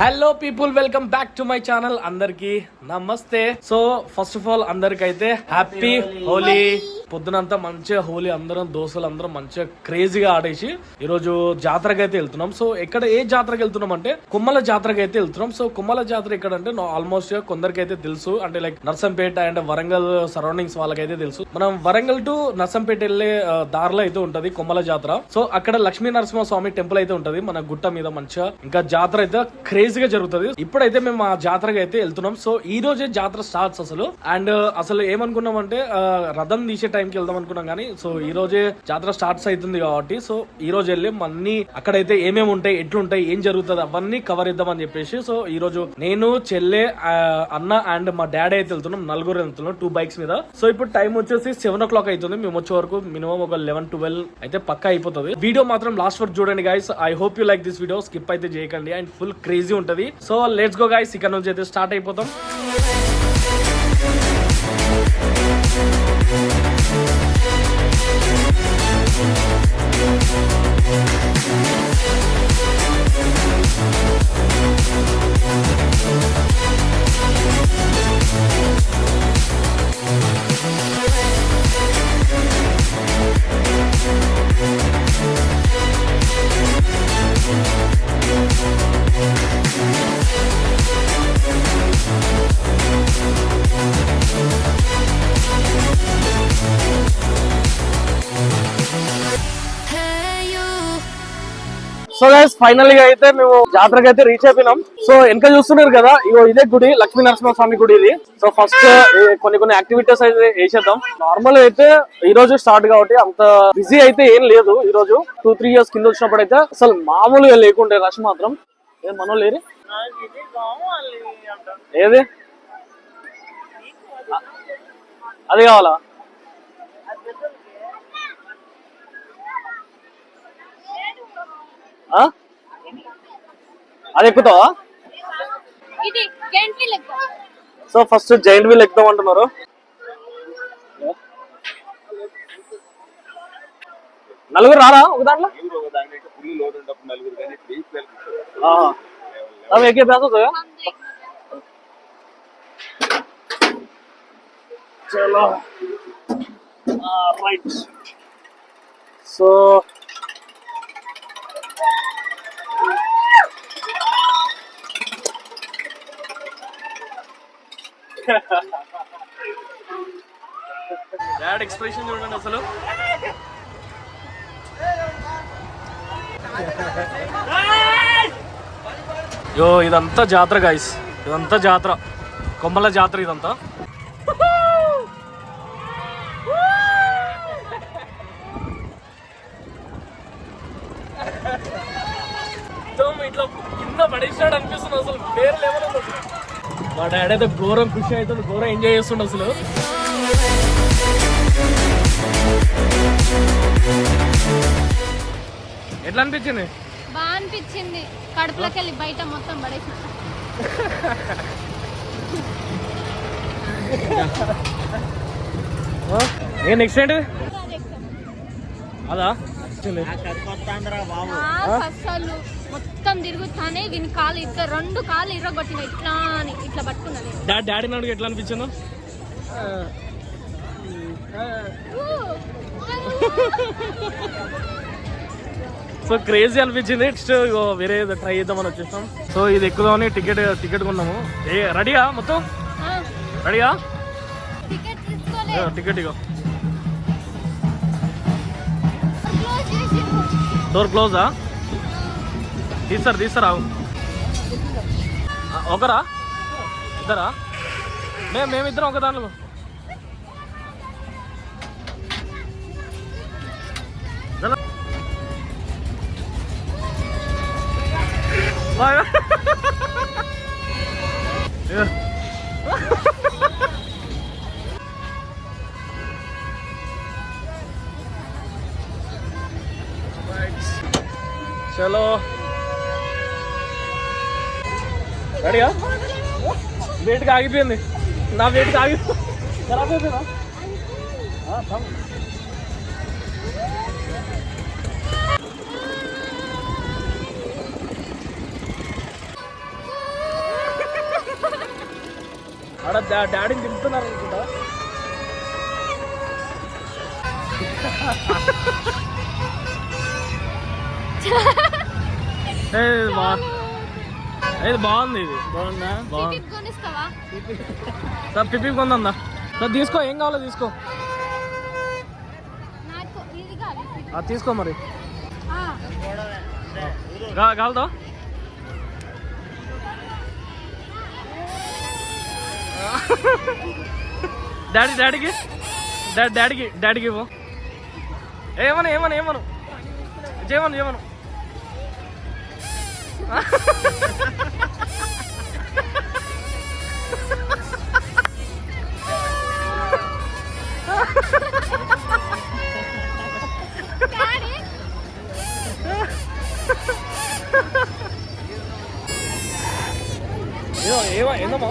Hello people, welcome back to my channel. అందరికి నమస్తే. So first of all అందరికి అయితే హ్యాపీ హోలీ. పొద్దునంతా మంచిగా హోలీ అందరం దోస్తులు అందరం మంచిగా క్రేజీగా ఆడేసి ఈరోజు జాతరకి అయితే వెళ్తున్నాం. సో ఎక్కడ ఏ జాతరకి వెళ్తున్నాం అంటే కుమ్మల జాతరకి అయితే వెళ్తున్నాం. సో కుమ్మల జాతర ఎక్కడ అంటే ఆల్మోస్ట్ కొందరికైతే తెలుసు, అంటే like Narsampet and Warangal surroundings వాళ్ళకైతే తెలుసు. మనం వరంగల్ టు నర్సంపేట వెళ్లే దారిలో అయితే ఉంటది కుమ్మల జాతర. సో అక్కడ లక్ష్మీ నరసింహ స్వామి టెంపుల్ అయితే ఉంటది మన గుట్ట మీద మంచిగా. ఇంకా జాతర అయితే క్రేజీగా జరుగుతుంది. ఇప్పుడైతే మేము ఆ జాతరకి అయితే వెళ్తున్నాం. సో ఈ రోజే జాతర స్టార్ట్స్ అసలు. అండ్ అసలు ఏమనుకున్నాం అంటే రథం తీసే టైంకి వెళ్దాం అనుకున్నాం కానీ సో ఈ రోజే జాతర స్టార్ట్స్ అవుతుంది కాబట్టి సో ఈ రోజు వెళ్ళి అన్ని అక్కడైతే ఏమేమి ఉంటాయి, ఎట్లుంటాయి, ఏం జరుగుతుంది అవన్నీ కవర్ ఇద్దామని చెప్పేసి సో ఈ రోజు నేను, చెల్లె, అన్న అండ్ మా డాడీ అయితే వెళ్తున్నాం. నలుగురు వెళ్తున్నాం 2 బైక్స్ మీద. సో ఇప్పుడు టైం వచ్చేసి 7 o'clock అవుతుంది. మేము వచ్చే వరకు మినిమం ఒక 11-12 అయితే పక్కా అయిపోతుంది. వీడియో మాత్రం లాస్ట్ వరకు చూడండి guys. I hope you like this video. Skip అయితే చేయకండి అండ్ ఫుల్ క్రేజీ ఉంటది. So let's go guys. ఇక్కడ నుంచి అయితే స్టార్ట్ అయిపోతాం. సో గైస్ ఫైనల్ గా అయితే మేము జాతరకి అయితే రీచ్ అయిపోయినాం. సో వెనక చూస్తున్నారు కదా, ఇగో ఇదే గుడి, లక్ష్మీ నరసింహ స్వామి గుడి ఇది. సో ఫస్ట్ కొన్ని యాక్టివిటీస్ అయితే వేసేద్దాం. నార్మల్ అయితే ఈ రోజు స్టార్ట్ కాబట్టి అంత బిజీ అయితే ఏం లేదు. ఈ రోజు 2-3 years కింద వచ్చినప్పుడు అయితే అసలు మామూలుగా లేకుండే రష్ మాత్రం. ఏం మనో లేరు ఏది అది కావాలా? అది ఎక్కుతావా? సో ఫస్ట్ జైంట్ వీల్ ఎక్కుదాం అంటున్నారు. నలుగురు రారా ఒక దాంట్లో? ఎక్కే ప్యాస్ అవుతాయా? చలో రైట్. సో డాడ్ ఎక్స్ప్రెషన్ చూడండి అసలు. యో ఇదంతా జాతర గైస్, ఇదంతా జాతర, కొమ్మల జాతర ఇదంతా. ఇట్లా కింద పడేసాడు అనిపిస్తుంది అసలు. పేరు లేవలేదు. మా డాడీ అయితే ఘోరం ఖుషి అవుతుంది, ఘోరం ఎంజాయ్ చేస్తుండే అసలు. ఎట్లా అనిపించింది? బాగా అనిపించింది. కడుపులోకి వెళ్ళి బయట మొత్తం పడేసిన. నెక్స్ట్ ఏంటి అదా? అసలు మొత్తం తిరుగుతానే దీని కాలు ఇట్లా 2 కాళ్ళు ఇరగొట్టిన ఇట్లా అని ఇట్లా పట్టుకున్నది. డాడీ నాడు ఎట్లా అనిపించాను? సో క్రేజీ అనిపించింది. నెక్స్ట్ వేరే ట్రై చేద్దామని వచ్చేస్తాం. సో ఇది ఎక్కుదామని టికెట్ కొన్నాము. రెడీగా మొత్తం? రెడీగా? టికెట్ ఇగో. డోర్ క్లోజా? తీస్తారా? ఒకరా ఇద్దరా? మేమిద్దరం ఒక దాంట్లో. చలో రెడీగా? వేటికి ఆగిపోయింది, నా వేటికి ఆగిపోయింది. ఖరాబ్ అయిపోయిందా? ఆడ డాడీని దింపుతున్నారు అనుకుంటా. ఇది బాగుంది. ఇది బాగుందా? బాగుంది. పిపి కొందా సార్, తీసుకో. ఏం కావాలో తీసుకో. తీసుకో మరి. కావాలతో డాడీకి ఇవ్వు. ఏమను చేయమను. ఏందమ్మా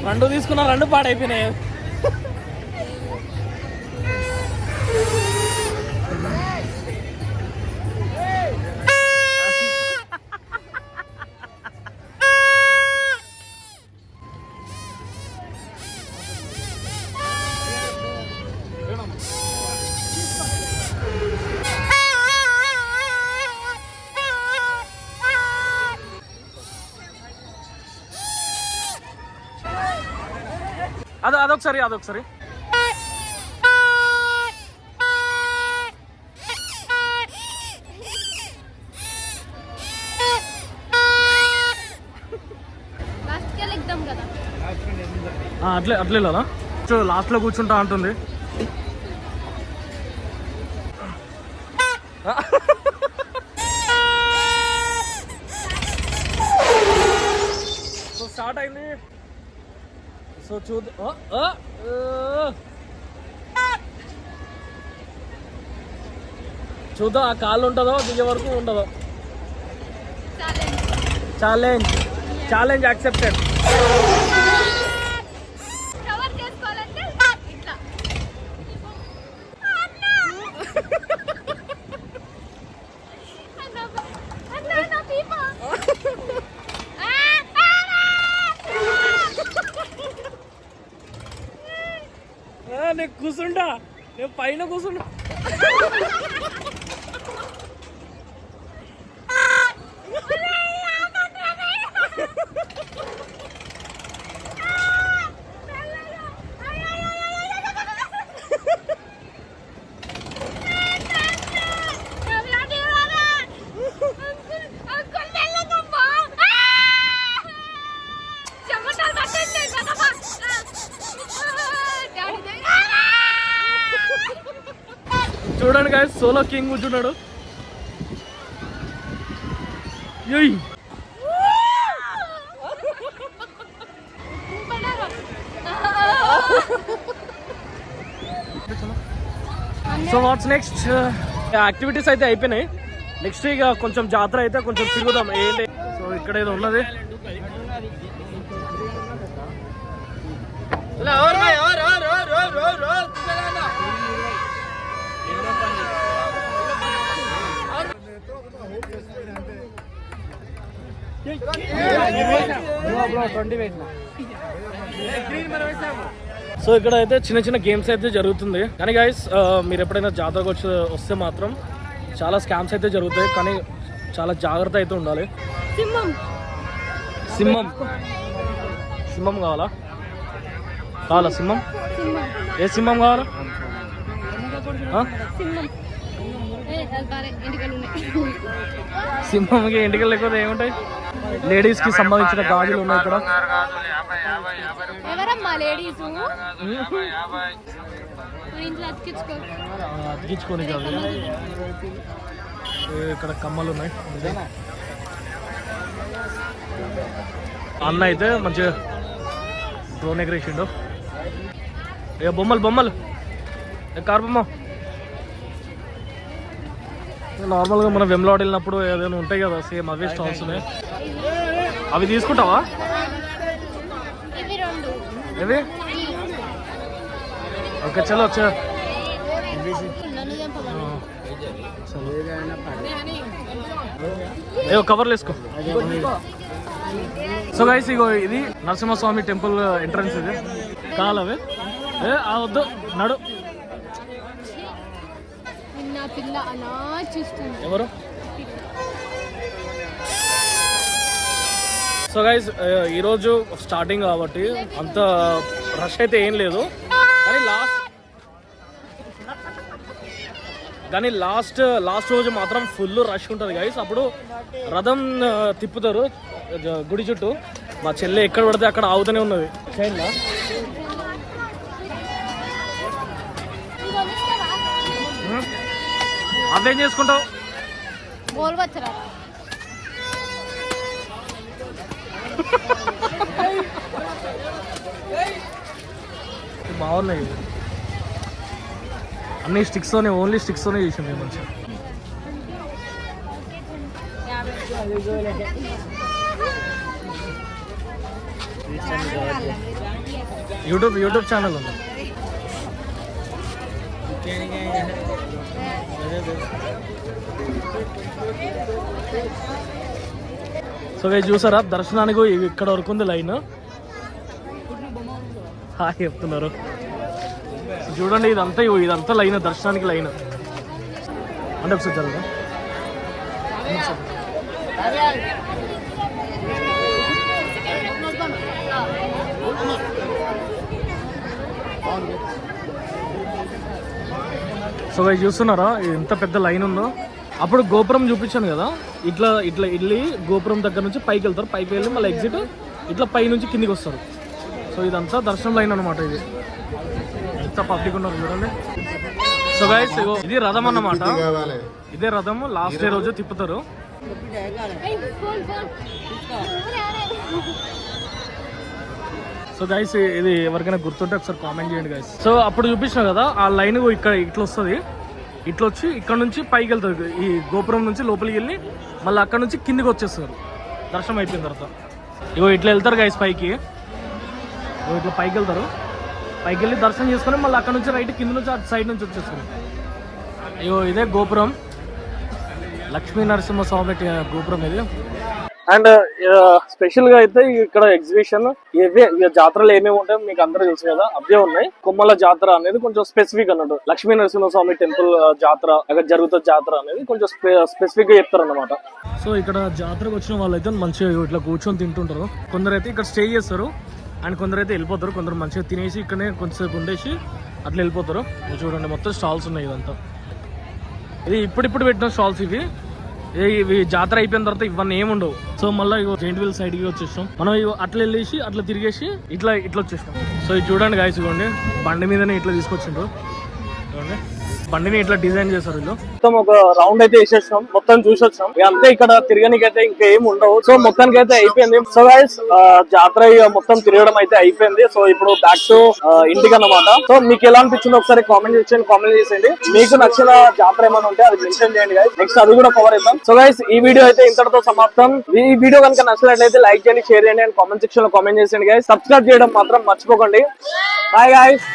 రెండు తీసుకున్నా, రెండు పాడైపోయినాయి. అదొకసారి అట్లే లాస్ట్ లో కూర్చుంటా అంటుంది. సో స్టార్ట్ అయింది. సో చూద్దాం ఆ కాళ్ళు ఉంటుందో దిగే వరకు ఉండదో. Challenge accepted. నేను కూర్చుంటా, నేను పైన కూర్చుంటా. చూడండి గాయ్స్, సోలో కింగ్ కూర్చున్నాడు. So what's next? యాక్టివిటీస్ అయితే అయిపోయినాయి. నెక్స్ట్ ఇక కొంచెం జాతర అయితే కొంచెం తిరుగుదాం. ఏంటి, సో ఇక్కడ ఏదో ఉన్నది. సో ఇక్కడ అయితే చిన్న గేమ్స్ అయితే జరుగుతుంది. కానీ గైస్, మీరు ఎప్పుడైనా జాతరకు వస్తే మాత్రం చాలా స్కామ్స్ అయితే జరుగుతాయి. కానీ చాలా జాగ్రత్త అయితే ఉండాలి. సింహం కావాలా? సింహం? ఏ సింహం కావాలా? సింహంకి ఎంటికలు లేకపోతే ఏముంటాయి? లేడీస్ కి సంబంధించిన గాజులు ఉన్నాయి ఇక్కడ. అతికించుకొని కాదు, ఇక్కడ కమ్మలు ఉన్నాయి. అన్న అయితే మంచిగా డ్రోన్ ఎగరేసిండు. ఇక బొమ్మలు కారు బొమ్మ. నార్మల్గా మనం వెమ్లాడ్ వెళ్ళినప్పుడు ఏదైనా ఉంటాయి కదా సేమ్ అవే స్టాల్స్ ఉన్నాయి. అవి తీసుకుంటావా? ఏవి? ఓకే చలో వచ్చా. ఏవో కవర్లు వేసుకో. సో గైస్ ఇగో ఇది నరసింహస్వామి టెంపుల్ ఎంట్రన్స్. ఇది కాలవే వద్దు నడు. పిల్ల అలా చూస్తుంది. ఎవరు? సో గైస్ ఈరోజు స్టార్టింగ్ కాబట్టి అంత రష్ అయితే ఏం లేదు, కానీ లాస్ట్ రోజు మాత్రం ఫుల్ రష్ ఉంటుంది గైస్. అప్పుడు రథం తిప్పుతారు గుడి చుట్టూ. మా చెల్లె ఎక్కడ పడితే అక్కడ ఆగుతూనే ఉన్నది. అదేం చేసుకుంటావు? బాగున్నాయి అన్ని స్టిక్స్ తోనే, ఓన్లీ స్టిక్స్ తోనే చేసింది మంచిగా. యూట్యూబ్ ఛానల్ ఉంది. సో గైస్ చూసారా దర్శనానికి ఇక్కడ వరకు ఉంది లైన్. హాయ్ చెప్తున్నారు చూడండి. ఇదంతా లైన్, దర్శనానికి లైన్. అంటే ఒకసారి జరగదా? సో గైస్ చూస్తున్నారా ఎంత పెద్ద లైన్ ఉందో. అప్పుడు గోపురం చూపించాను కదా, ఇట్లా వెళ్ళి గోపురం దగ్గర నుంచి పైకి వెళ్తారు. పైకి వెళ్ళి మళ్ళీ ఎగ్జిట్ ఇట్లా పై నుంచి కిందికి వస్తారు. సో ఇదంతా దర్శనం లైన్ అనమాట. ఇది ఎంత పబ్లిక్ ఉన్నారు చూడండి. సో గైస్ ఇది రథం అన్నమాట. ఇదే రథం లాస్ట్ డే రోజు తిప్పుతారు. సో గైస్ ఇది ఎవరికైనా గుర్తుంటే ఒకసారి కామెంట్ చేయండి గైస్. సో అప్పుడు చూపించిన కదా ఆ లైన్ ఇక్కడ ఇట్లా వస్తుంది. ఇట్లా వచ్చి ఇక్కడ నుంచి పైకి వెళ్తారు. ఈ గోపురం నుంచి లోపలికి వెళ్ళి మళ్ళీ అక్కడ నుంచి కిందికి వచ్చేస్తారు దర్శనం అయిపోయిన తర్వాత. ఇట్లా వెళ్తారు గైస్ పైకి. ఇట్లా పైకి వెళ్తారు. పైకి వెళ్ళి దర్శనం చేసుకొని మళ్ళీ అక్కడ నుంచి రైట్ కింద నుంచి అటు సైడ్ నుంచి వచ్చేస్తారు. ఇదే గోపురం, లక్ష్మీ నరసింహస్వామి గోపురం ఇది. అండ్ స్పెషల్ గా అయితే ఇక్కడ ఎగ్జిబిషన్ ఇవే జాతరలు ఏమేమి ఉంటాయో మీకు అందరూ తెలుసు కదా, అవే ఉన్నాయి. కొమ్మల జాతర అనేది కొంచెం స్పెసిఫిక్ అన్నట్టు. లక్ష్మీ నరసింహస్వామి టెంపుల్ జాతర అక్కడ జరుగుతుంది. జాతర అనేది కొంచెం స్పెసిఫిక్ గా చెప్తారు అన్నమాట. సో ఇక్కడ జాతరకు వచ్చిన వాళ్ళైతే మంచిగా ఇట్లా కూర్చొని తింటుంటారు. కొందరు అయితే ఇక్కడ స్టే చేస్తారు అండ్ కొందరు అయితే వెళ్ళిపోతారు. కొందరు మంచిగా తినేసి ఇక్కడనే కొంచెంసేపు ఉండేసి అట్లా వెళ్ళిపోతారు. చూడండి మొత్తం స్టాల్స్ ఉన్నాయి. ఇదంతా ఇది ఇప్పుడిప్పుడు పెట్టిన స్టాల్స్ ఇవి. జాతర అయిపోయిన తర్వాత ఇవన్నీ ఏముండవు. సో మళ్ళీ జైంట్ వీల్ సైడ్ కి వచ్చేసాం మనం. అట్లా వెళ్ళేసి అట్లా తిరిగేసి ఇట్లా వచ్చేసాం. సో ఇది చూడండి గాయస్, ఇవ్వండి బండి మీదనే ఇట్లా తీసుకొచ్చిండ్రు. చూడండి బండిని ఇట్లా డిజైన్ చేశారు వీళ్ళు. మొత్తం ఒక రౌండ్ అయితే వేసేసాం, మొత్తం చూసొచ్చాం. అంతే ఇక్కడ తిరగనికి అయితే ఇంకా ఏమి ఉండవు. సో మొత్తానికి అయితే అయిపోయింది. సో గైస్ జాతర మొత్తం తిరగడం అయితే అయిపోయింది. సో ఇప్పుడు బ్యాక్ టు ఇంటికి అన్నమాట. సో మీకు ఎలా అనిపించిందో ఒకసారి కామెంట్ చేసేయండి. మీకు నచ్చిన జాతర ఏమైనా ఉంటే అది మెన్షన్ చేయండి గైస్. నెక్స్ట్ అది కూడా కవర్ చేద్దాం. సో గైస్ ఈ వీడియో అయితే ఇంతటితో సమాప్తం. ఈ వీడియో కనుక నచ్చినట్లయితే లైక్ చేయండి, షేర్ చేయండి అండ్ కామెంట్ సెక్షన్ లో కామెంట్ చేసేయండి గైస్. సబ్స్క్రైబ్ చేయడం మాత్రం మర్చిపోకండి. Bye guys.